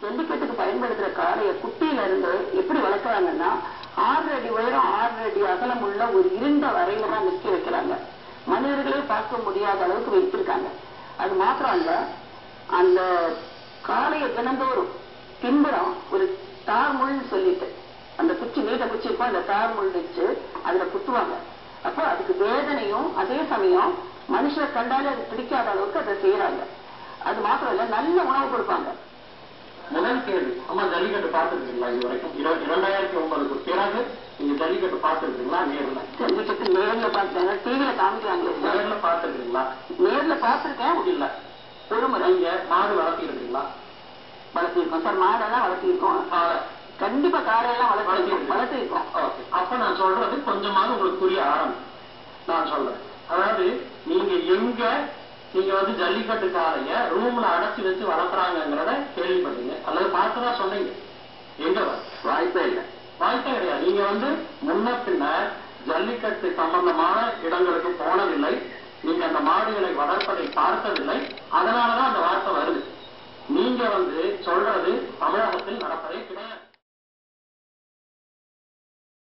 ஜல்லிக்கட்டுக்கு பயன்படுத்துற காளைய குட்டியில இருந்து எப்படி வளர்க்குறாங்கன்னா 6 அடி உயரம் 6 அடி அகலம் உள்ள ஒரு இருண்ட வரையில தான் நிற்க வைக்கிறாங்க. மனிதர்களே பார்க்க முடியாத அளவுக்கு வைத்திருக்காங்க. அது மாத்திரம் இல்ல, அந்த காளைய தினந்தோறும் பின்புறம் ஒரு தார் முள்னு சொல்லிட்டு அந்த குச்சி நீட்ட குச்சி இருக்கும், அந்த தார் முள் வச்சு அதுல குத்துவாங்க. அப்போ அதுக்கு வேதனையும் அதே சமயம் மனுஷரை கண்டாலே அது பிடிக்காத அளவுக்கு அதை செய்யறாங்க. அது மாத்திரம் இல்ல, நல்ல உணவு கொடுப்பாங்க. முதல் கேள்வி, அம்மா ஜல்லிக்கட்டு பார்த்துருக்கீங்களா? இது வரைக்கும் 2009க்கு பிறகு நீங்க ஜல்லிக்கட்டு பார்த்துருக்கீங்களா? நேர்ல ஜல்லிக்கட்டு நேர்ல பார்த்தேன், டிவியில காமிக்கிறாங்களே. நேர்ல பார்த்துருக்கீங்களா? நேர்ல பார்த்துருக்கேன். இல்ல ஒரு முறை. நீங்க மாடு வளர்த்தி இருக்கீங்களா? வளர்த்திருக்கோம் சார், மாடெல்லாம் வளர்த்திருக்கோம். கண்டிப்பா காரையெல்லாம் வளர்த்திருக்கோம். அப்ப நான் சொல்றது கொஞ்சமாவது உங்களுக்கு புரிய ஆரம்பம். நான் சொல்றேன், அதாவது நீங்க ஜல்லிக்கட்டு காளைய ரூம்ல அடைச்சி வச்சு வளர்க்குறாங்கிறத கேள்விப்பட்டீங்க அல்லது பார்த்துதான் சொன்னீங்க? எங்க வாய்ப்பே இல்லை, வாய்ப்பே கிடையாது. நீங்க முன்ன பின்ன ஜல்லிக்கட்டு சம்பந்தமான இடங்களுக்கு போனதில்லை, நீங்க அந்த மாடுகளை வளர்ப்பதை பார்த்ததில்லை, அதனாலதான் அந்த வார்த்தை வருது. நீங்க சொல்றது